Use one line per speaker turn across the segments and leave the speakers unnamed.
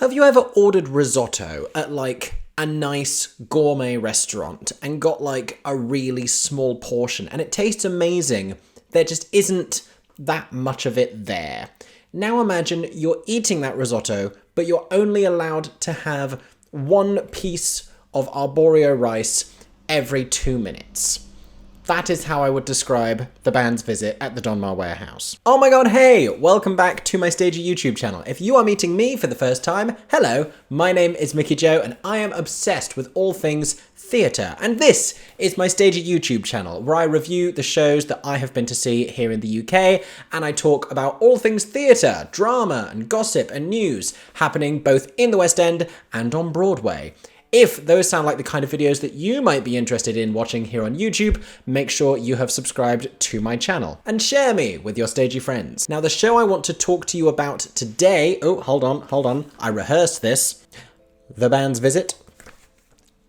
Have you ever ordered risotto at like a nice gourmet restaurant and got like a really small portion and it tastes amazing? There just isn't that much of it there. Now imagine you're eating that risotto, but you're only allowed to have one piece of arborio rice every 2 minutes. That is how I would describe the band's visit at the Donmar Warehouse. Oh my god, hey! Welcome back to my Stagey YouTube channel. If you are meeting me for the first time, hello, my name is Mickey Joe and I am obsessed with all things theatre. And this is my Stagey YouTube channel, where I review the shows that I have been to see here in the UK, and I talk about all things theatre, drama and gossip and news happening both in the West End and on Broadway. If those sound like the kind of videos that you might be interested in watching here on YouTube, make sure you have subscribed to my channel and share me with your stagey friends. Now, the show I want to talk to you about today, oh, hold on, I rehearsed this, the band's visit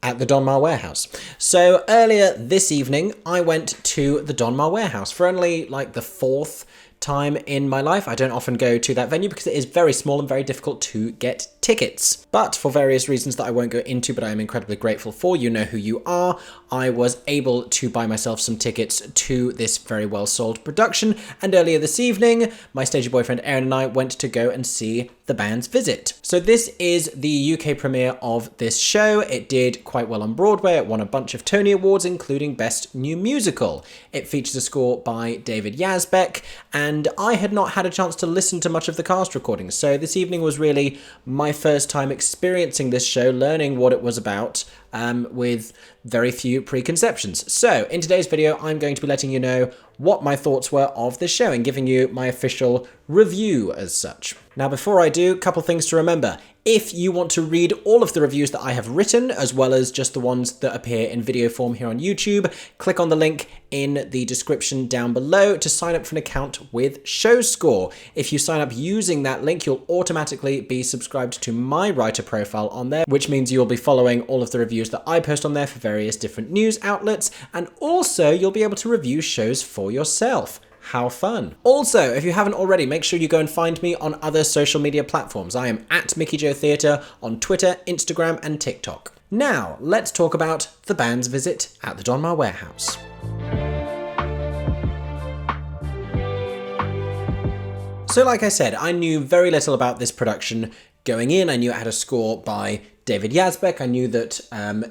at the Donmar Warehouse. So earlier this evening, I went to the Donmar Warehouse for only like the fourth time in my life. I don't often go to that venue because it is very small and very difficult to get tickets. But for various reasons that I won't go into, but I am incredibly grateful for, you know who you are, I was able to buy myself some tickets to this very well sold production. And earlier this evening, my stagey boyfriend Aaron and I went to go and see the band's visit. So this is the UK premiere of this show. It did quite well on Broadway. It won a bunch of Tony Awards, including Best New Musical. It features a score by David Yazbek, and I had not had a chance to listen to much of the cast recordings. So this evening was really my first time experiencing this show, learning what it was about, with very few preconceptions. So in today's video, I'm going to be letting you know what my thoughts were of this show and giving you my official review as such. Now, before I do, a couple things to remember. If you want to read all of the reviews that I have written, as well as just the ones that appear in video form here on YouTube, click on the link in the description down below to sign up for an account with ShowScore. If you sign up using that link, you'll automatically be subscribed to my writer profile on there, which means you'll be following all of the reviews that I post on there for various different news outlets, and also you'll be able to review shows for yourself. How fun. Also, if you haven't already, make sure you go and find me on other social media platforms. I am at Mickey Joe Theatre on Twitter, Instagram, and TikTok. Now, let's talk about the band's visit at the Donmar Warehouse. So like I said, I knew very little about this production going in. I knew it had a score by David Yazbek. I knew that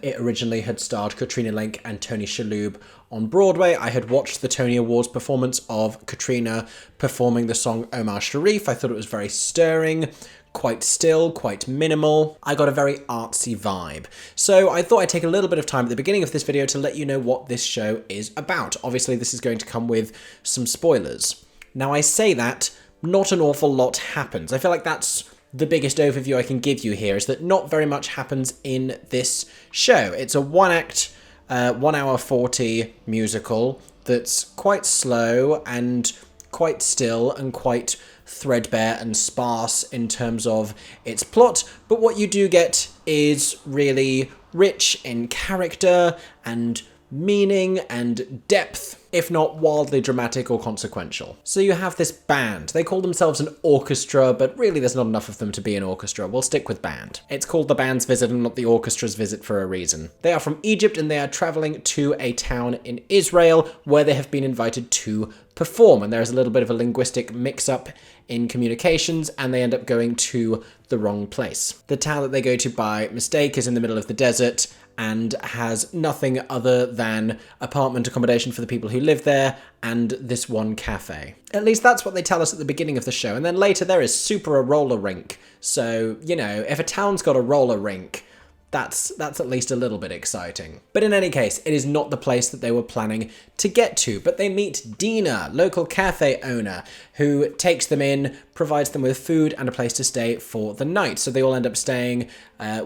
it originally had starred Katrina Lenk and Tony Shalhoub on Broadway. I had watched the Tony Awards performance of Katrina performing the song Omar Sharif. I thought it was very stirring, quite still, quite minimal. I got a very artsy vibe. So I thought I'd take a little bit of time at the beginning of this video to let you know what this show is about. Obviously, this is going to come with some spoilers. Now, I say that, not an awful lot happens. I feel like that's the biggest overview I can give you here, is that not very much happens in this show. It's a one-act, 1 hour 40 musical that's quite slow and quite still and quite threadbare and sparse in terms of its plot, but what you do get is really rich in character and meaning and depth, if not wildly dramatic or consequential. So you have this band. They call themselves an orchestra, but really there's not enough of them to be an orchestra. We'll stick with band. It's called the band's visit and not the orchestra's visit for a reason. They are from Egypt and they are traveling to a town in Israel where they have been invited to perform, and there's a little bit of a linguistic mix-up in communications and they end up going to the wrong place. The town that they go to by mistake is in the middle of the desert and has nothing other than apartment accommodation for the people who live there and this one cafe. At least that's what they tell us at the beginning of the show, and then later there is a roller rink. So, you know, if a town's got a roller rink, that's at least a little bit exciting. But in any case, it is not the place that they were planning to get to, but they meet Dina, local cafe owner, who takes them in, provides them with food and a place to stay for the night. So they all end up staying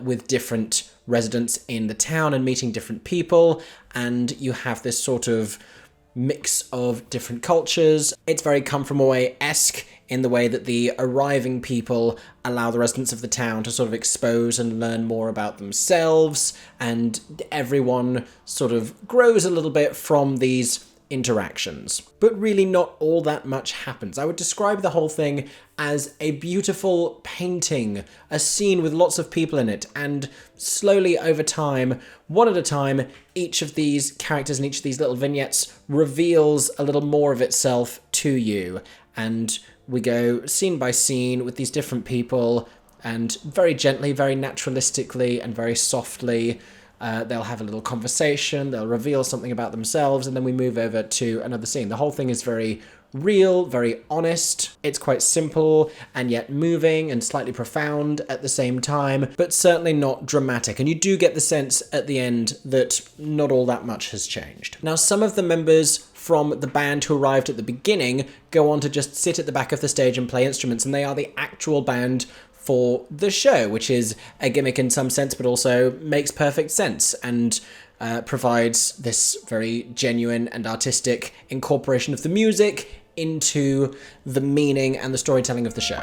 with different residents in the town and meeting different people, and you have this sort of mix of different cultures. It's very Come From Away-esque in the way that the arriving people allow the residents of the town to sort of expose and learn more about themselves, and everyone sort of grows a little bit from these interactions. But really not all that much happens. I would describe the whole thing as a beautiful painting, a scene with lots of people in it, and slowly over time, one at a time, each of these characters and each of these little vignettes reveals a little more of itself to you. And we go scene by scene with these different people, and very gently, very naturalistically, and very softly, they'll have a little conversation, they'll reveal something about themselves, and then we move over to another scene. The whole thing is very real, very honest. It's quite simple and yet moving and slightly profound at the same time, but certainly not dramatic. And you do get the sense at the end that not all that much has changed. Now, some of the members from the band who arrived at the beginning go on to just sit at the back of the stage and play instruments, and they are the actual band for the show, which is a gimmick in some sense, but also makes perfect sense and provides this very genuine and artistic incorporation of the music into the meaning and the storytelling of the show.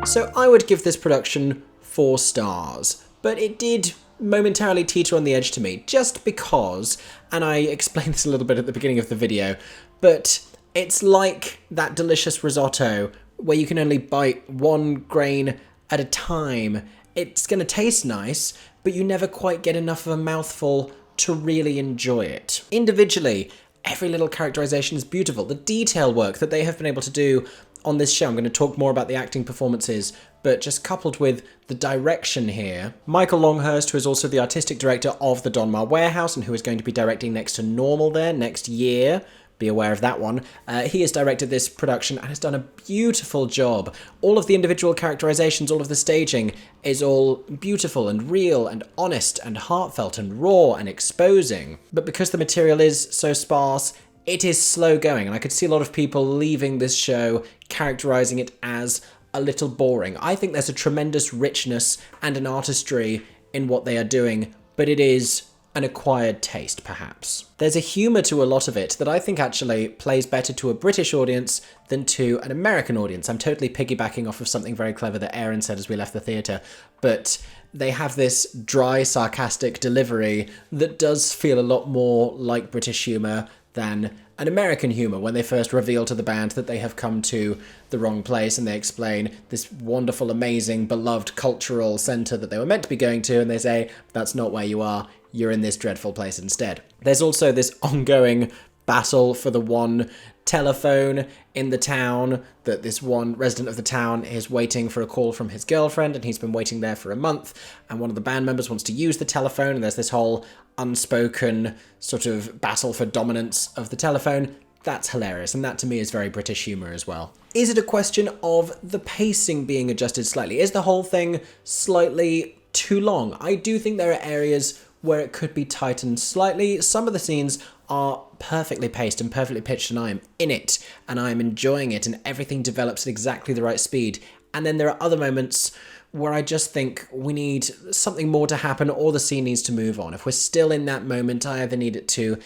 So I would give this production 4 stars, but it did momentarily teeter on the edge to me, just because, and I explained this a little bit at the beginning of the video, but it's like that delicious risotto where you can only bite one grain at a time. It's going to taste nice, but you never quite get enough of a mouthful to really enjoy it. Individually, every little characterization is beautiful. The detail work that they have been able to do on this show, I'm going to talk more about the acting performances, but just coupled with the direction here. Michael Longhurst, who is also the artistic director of the Donmar Warehouse and who is going to be directing Next to Normal there next year, be aware of that one. He has directed this production and has done a beautiful job. All of the individual characterizations, all of the staging is all beautiful and real and honest and heartfelt and raw and exposing. But because the material is so sparse, it is slow going, and I could see a lot of people leaving this show characterizing it as a little boring. I think there's a tremendous richness and an artistry in what they are doing, but it is an acquired taste, perhaps. There's a humour to a lot of it that I think actually plays better to a British audience than to an American audience. I'm totally piggybacking off of something very clever that Aaron said as we left the theatre, but they have this dry, sarcastic delivery that does feel a lot more like British humour than an American humour when they first reveal to the band that they have come to the wrong place, and they explain this wonderful, amazing, beloved cultural centre that they were meant to be going to, and they say, that's not where you are, you're in this dreadful place instead. There's also this ongoing battle for the one telephone in the town, that this one resident of the town is waiting for a call from his girlfriend, and he's been waiting there for a month, and one of the band members wants to use the telephone, and there's this whole unspoken sort of battle for dominance of the telephone. That's hilarious, and that to me is very British humour as well. Is it a question of the pacing being adjusted slightly? Is the whole thing slightly too long? I do think there are areas where it could be tightened slightly. Some of the scenes are perfectly paced and perfectly pitched, and I am in it and I am enjoying it, and everything develops at exactly the right speed. And then there are other moments where I just think we need something more to happen, or the scene needs to move on. If we're still in that moment, I either need it to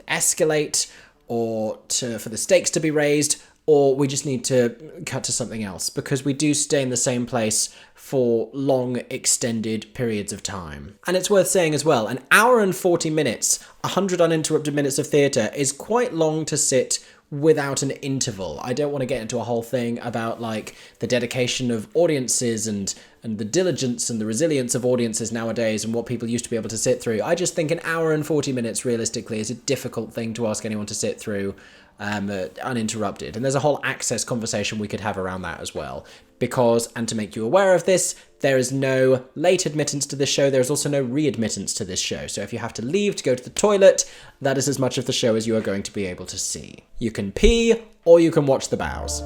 escalate or for the stakes to be raised, or we just need to cut to something else, because we do stay in the same place for long, extended periods of time. And it's worth saying as well, 1 hour and 40 minutes, 100 uninterrupted minutes of theatre is quite long to sit without an interval. I don't want to get into a whole thing about like the dedication of audiences and the diligence and the resilience of audiences nowadays and what people used to be able to sit through. I just think 1 hour and 40 minutes realistically is a difficult thing to ask anyone to sit through uninterrupted. And there's a whole access conversation we could have around that as well. Because, and to make you aware of this, there is no late admittance to this show. There is also no readmittance to this show. So if you have to leave to go to the toilet, that is as much of the show as you are going to be able to see. You can pee, or you can watch the bows.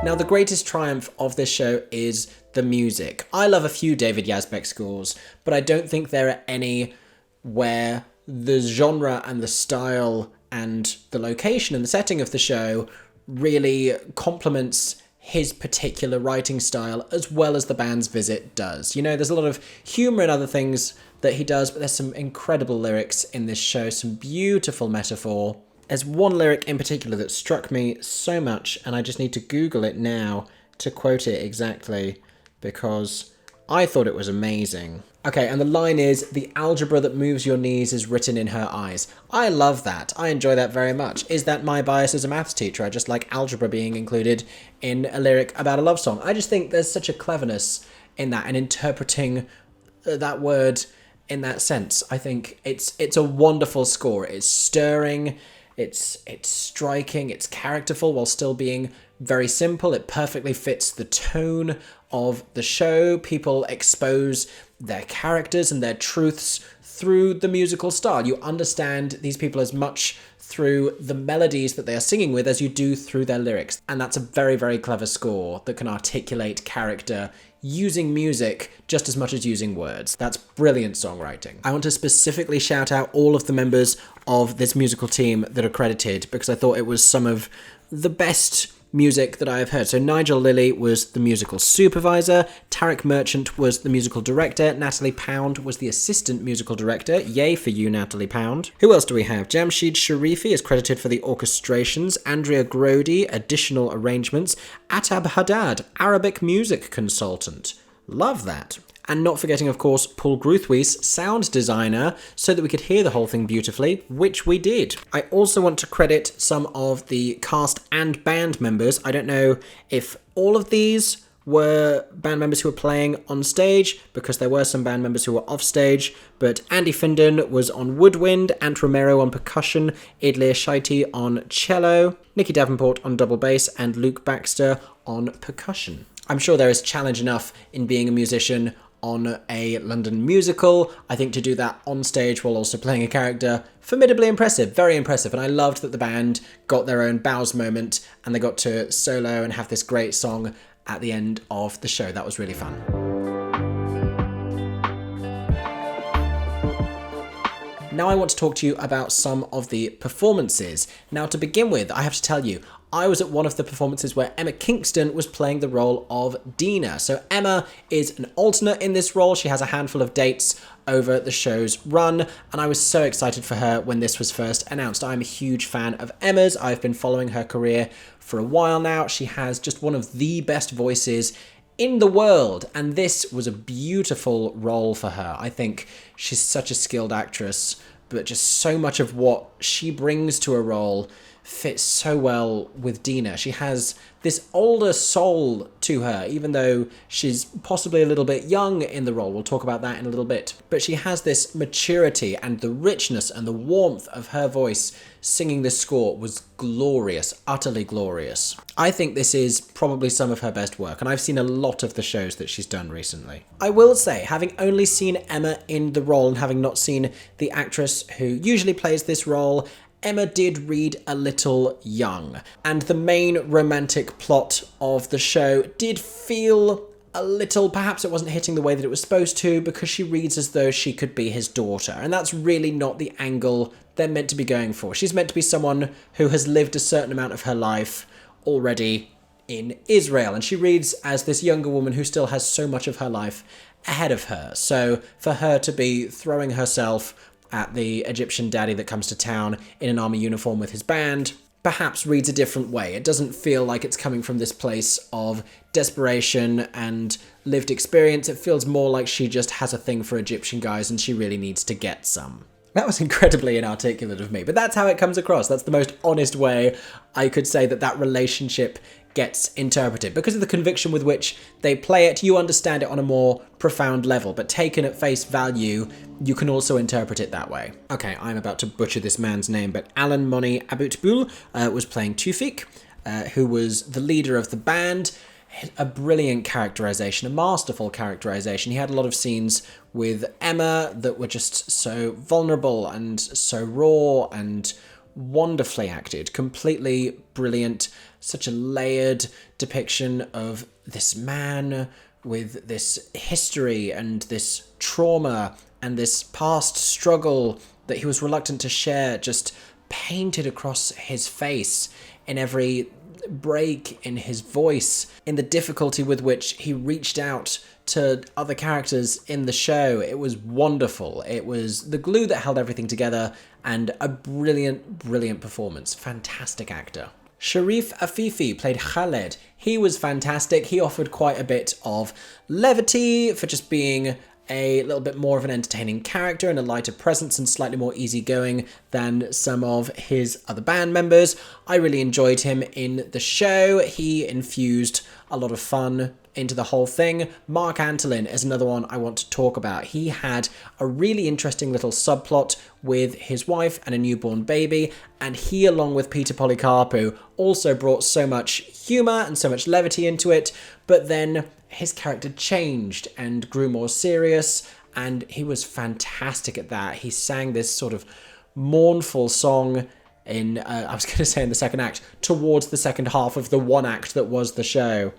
Now, the greatest triumph of this show is the music. I love a few David Yazbek scores, but I don't think there are any where the genre and the style and the location and the setting of the show really complements his particular writing style as well as the band's visit does. You know, there's a lot of humour in other things that he does, but there's some incredible lyrics in this show, some beautiful metaphor. There's one lyric in particular that struck me so much, and I just need to Google it now to quote it exactly. because I thought it was amazing. Okay, and the line is, "The algebra that moves your knees is written in her eyes." I love that. I enjoy that very much. Is that my bias as a maths teacher? I just like algebra being included in a lyric about a love song. I just think there's such a cleverness in that, and interpreting that word in that sense. I think it's a wonderful score. It's stirring, it's striking, it's characterful while still being very simple. It perfectly fits the tone of the show. People expose their characters and their truths through the musical style. You understand these people as much through the melodies that they are singing with as you do through their lyrics. And that's a very, very clever score that can articulate character using music just as much as using words. That's brilliant songwriting. I want to specifically shout out all of the members of this musical team that are credited, because I thought it was some of the best music that I have heard. So Nigel Lilly was the musical supervisor, Tarek Merchant was the musical director, Natalie Pound was the assistant musical director. Yay for you, Natalie Pound. Who else do we have? Jamshid Sharifi is credited for the orchestrations, Andrea Grody, additional arrangements, Atab Haddad, Arabic music consultant. Love that. And not forgetting, of course, Paul Gruthwies, sound designer, so that we could hear the whole thing beautifully, which we did. I also want to credit some of the cast and band members. I don't know if all of these were band members who were playing on stage, because there were some band members who were off stage, but Andy Findon was on woodwind, Ant Romero on percussion, Idlir Shaiti on cello, Nicky Davenport on double bass, and Luke Baxter on percussion. I'm sure there is challenge enough in being a musician on a London musical. I think to do that on stage while also playing a character, formidably impressive, very impressive. And I loved that the band got their own bows moment and they got to solo and have this great song at the end of the show. That was really fun. Now I want to talk to you about some of the performances. Now, to begin with, I have to tell you, I was at one of the performances where Emma Kingston was playing the role of Dina. So Emma is an alternate in this role. She has a handful of dates over the show's run, and I was so excited for her when this was first announced. I'm a huge fan of Emma's. I've been following her career for a while now. She has just one of the best voices in the world, and this was a beautiful role for her. I think she's such a skilled actress, but just so much of what she brings to a role fits so well with Dina. She has this older soul to her, even though she's possibly a little bit young in the role. We'll talk about that in a little bit. But she has this maturity, and the richness and the warmth of her voice singing this score was glorious, utterly glorious. I think this is probably some of her best work, and I've seen a lot of the shows that she's done recently. I will say, having only seen Emma in the role and having not seen the actress who usually plays this role, Emma did read a little young, and the main romantic plot of the show did feel a little, perhaps it wasn't hitting the way that it was supposed to, because she reads as though she could be his daughter, and that's really not the angle they're meant to be going for. She's meant to be someone who has lived a certain amount of her life already in Israel, and she reads as this younger woman who still has so much of her life ahead of her. So for her to be throwing herself at the Egyptian daddy that comes to town in an army uniform with his band perhaps reads a different way. It doesn't feel like it's coming from this place of desperation and lived experience. It feels more like she just has a thing for Egyptian guys and she really needs to get some. That was incredibly inarticulate of me, but that's how it comes across. That's the most honest way I could say that relationship gets interpreted. Because of the conviction with which they play it, you understand it on a more profound level, but taken at face value, you can also interpret it that way. Okay, I'm about to butcher this man's name, but Alan Moni Aboutboul was playing Tufik, who was the leader of the band. A brilliant characterization, a masterful characterization. He had a lot of scenes with Emma that were just so vulnerable and so raw and wonderfully acted, completely brilliant. Such a layered depiction of this man with this history and this trauma and this past struggle that he was reluctant to share, just painted across his face in every break in his voice, in the difficulty with which he reached out to other characters in the show. It was wonderful. It was the glue that held everything together, and a brilliant, brilliant performance. Fantastic actor. Sharif Afifi played Khaled. He was fantastic. He offered quite a bit of levity for just being a little bit more of an entertaining character and a lighter presence and slightly more easygoing than some of his other band members. I really enjoyed him in the show. He infused a lot of fun into the whole thing. Mark Antolin is another one I want to talk about. He had a really interesting little subplot with his wife and a newborn baby, and he, along with Peter Polycarpou, also brought so much humour and so much levity into it, but then his character changed and grew more serious, and he was fantastic at that. He sang this sort of mournful song in, I was going to say in the second act, towards the second half of the one act that was the show.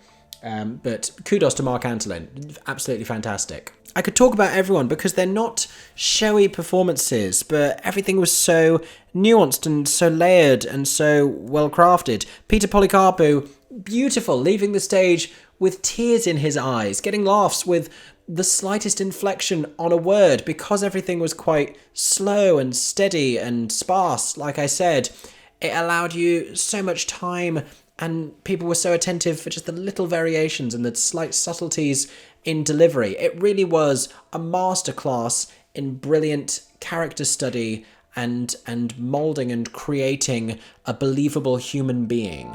But kudos to Mark Antolin. Absolutely fantastic. I could talk about everyone because they're not showy performances, but everything was so nuanced and so layered and so well crafted. Peter Polycarpou, beautiful, leaving the stage with tears in his eyes, getting laughs with the slightest inflection on a word because everything was quite slow and steady and sparse. Like I said, it allowed you so much time, and people were so attentive for just the little variations and the slight subtleties in delivery. It really was a masterclass in brilliant character study and moulding and creating a believable human being.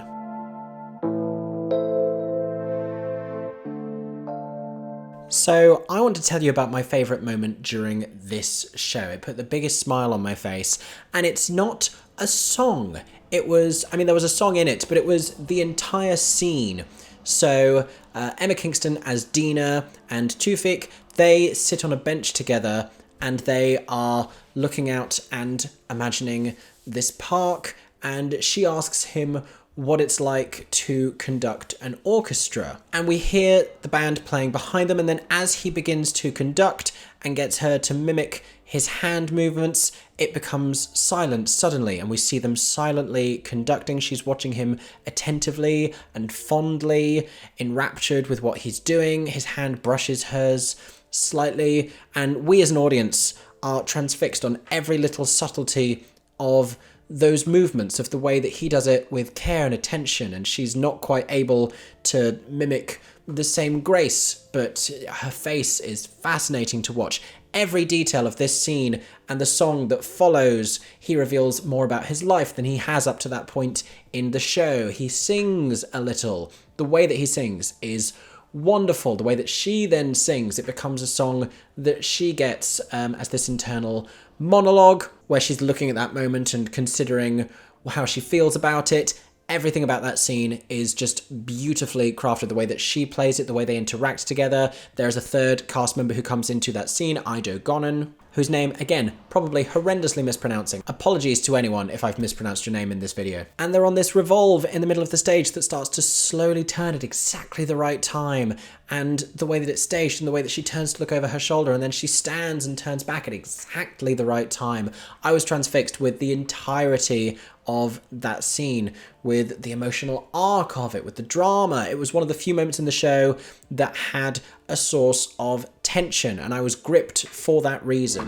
So I want to tell you about my favourite moment during this show. It put the biggest smile on my face, and it's not a song. It was, I mean, there was a song in it, but it was the entire scene. So Emma Kingston as Dina and Tufik, they sit on a bench together and they are looking out and imagining this park, and she asks him what it's like to conduct an orchestra. And we hear the band playing behind them, and then as he begins to conduct and gets her to mimic his hand movements, it becomes silent suddenly, and we see them silently conducting. She's watching him attentively and fondly, enraptured with what he's doing. His hand brushes hers slightly, and we as an audience are transfixed on every little subtlety of those movements, of the way that he does it with care and attention, and she's not quite able to mimic the same grace, but her face is fascinating to watch. Every detail of this scene and the song that follows, he reveals more about his life than he has up to that point in the show. He sings a little. The way that he sings is wonderful. The way that she then sings, it becomes a song that she gets as this internal monologue where she's looking at that moment and considering how she feels about it. Everything about that scene is just beautifully crafted. The way that she plays it, the way they interact together. There's a third cast member who comes into that scene, Ido Gonen, whose name, again, probably horrendously mispronouncing. Apologies to anyone if I've mispronounced your name in this video. And they're on this revolve in the middle of the stage that starts to slowly turn at exactly the right time. And the way that it's staged and the way that she turns to look over her shoulder and then she stands and turns back at exactly the right time. I was transfixed with the entirety of that scene, with the emotional arc of it, with the drama. It was one of the few moments in the show that had a source of tension, and I was gripped for that reason.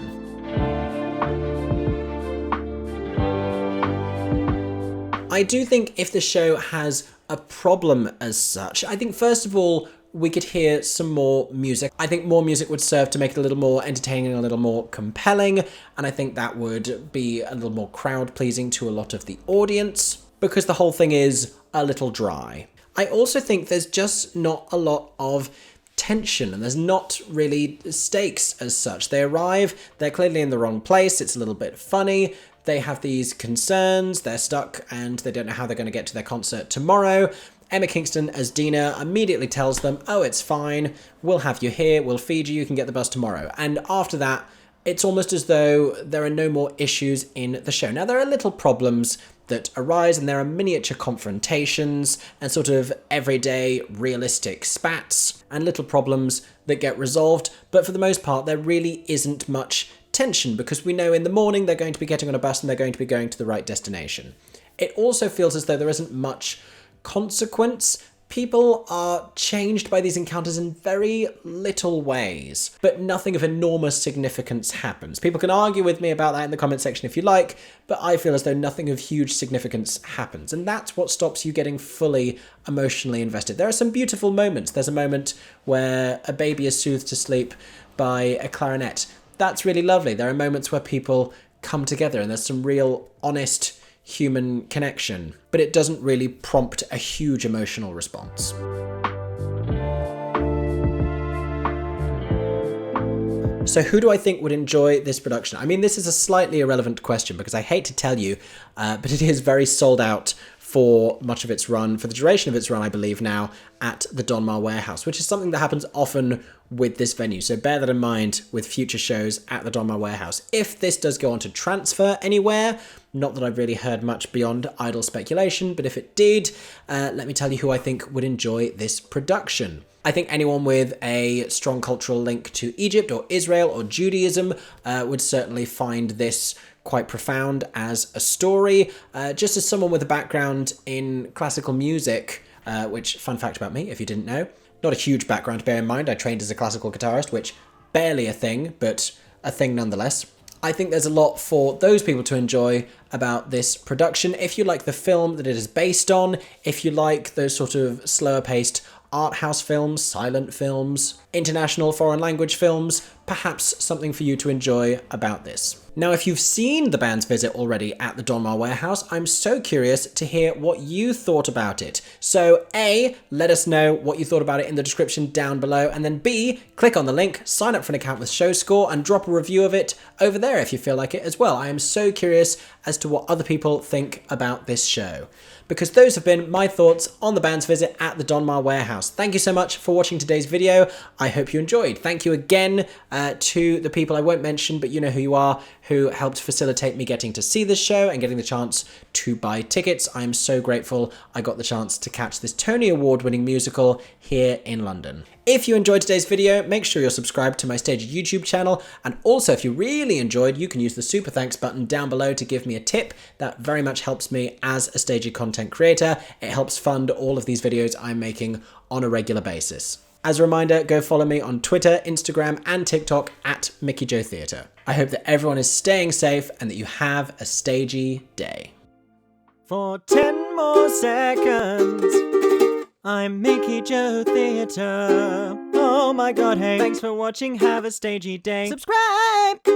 I do think if the show has a problem as such, I think first of all, we could hear some more music. I think more music would serve to make it a little more entertaining, a little more compelling, and I think that would be a little more crowd-pleasing to a lot of the audience, because the whole thing is a little dry. I also think there's just not a lot of tension, and there's not really stakes as such. They arrive, they're clearly in the wrong place, it's a little bit funny, they have these concerns, they're stuck, and they don't know how they're going to get to their concert tomorrow. Emma Kingston as Dina immediately tells them, oh, it's fine, we'll have you here, we'll feed you, you can get the bus tomorrow. And after that, it's almost as though there are no more issues in the show. Now, there are little problems that arise, and there are miniature confrontations and sort of everyday realistic spats and little problems that get resolved, but for the most part, there really isn't much tension, because we know in the morning they're going to be getting on a bus and they're going to be going to the right destination. It also feels as though there isn't much consequence People are changed by these encounters in very little ways, but nothing of enormous significance happens. People can argue with me about that in the comment section if you like, but I feel as though nothing of huge significance happens, and that's what stops you getting fully emotionally invested. There are some beautiful moments. There's a moment where a baby is soothed to sleep by a clarinet. That's really lovely. There are moments where people come together and there's some real honest human connection, but it doesn't really prompt a huge emotional response. So who do I think would enjoy this production? I mean, this is a slightly irrelevant question because I hate to tell you, but it is very sold out for much of its run, for the duration of its run, I believe now, at the Donmar Warehouse, which is something that happens often with this venue. So bear that in mind with future shows at the Donmar Warehouse. If this does go on to transfer anywhere, not that I've really heard much beyond idle speculation, but if it did, let me tell you who I think would enjoy this production. I think anyone with a strong cultural link to Egypt or Israel or Judaism would certainly find this quite profound as a story. Just as someone with a background in classical music, which, fun fact about me, if you didn't know, not a huge background, bear in mind, I trained as a classical guitarist, which barely a thing, but a thing nonetheless. I think there's a lot for those people to enjoy about this production. If you like the film that it is based on, if you like those sort of slower paced art house films, silent films, international foreign language films, perhaps something for you to enjoy about this. Now, if you've seen the band's visit already at the Donmar Warehouse, I'm so curious to hear what you thought about it. So A, let us know what you thought about it in the description down below, and then B, click on the link, sign up for an account with ShowScore, and drop a review of it over there if you feel like it as well. I am so curious as to what other people think about this show. Because those have been my thoughts on the band's visit at the Donmar Warehouse. Thank you so much for watching today's video. I hope you enjoyed. Thank you again to the people I won't mention, but you know who you are, who helped facilitate me getting to see this show and getting the chance to buy tickets. I am so grateful I got the chance to catch this Tony Award-winning musical here in London. If you enjoyed today's video, make sure you're subscribed to my Stagey YouTube channel, and also if you really enjoyed, you can use the super thanks button down below to give me a tip. That very much helps me as a Stagey content creator. It helps fund all of these videos I'm making on a regular basis. As a reminder, go follow me on Twitter, Instagram, and TikTok at Mickey Jo Theatre. I hope that everyone is staying safe and that you have a stagey day.
For 10 more seconds, I'm Mickey Jo Theatre. Oh my god, hey, thanks for watching, have a stagey day. Subscribe!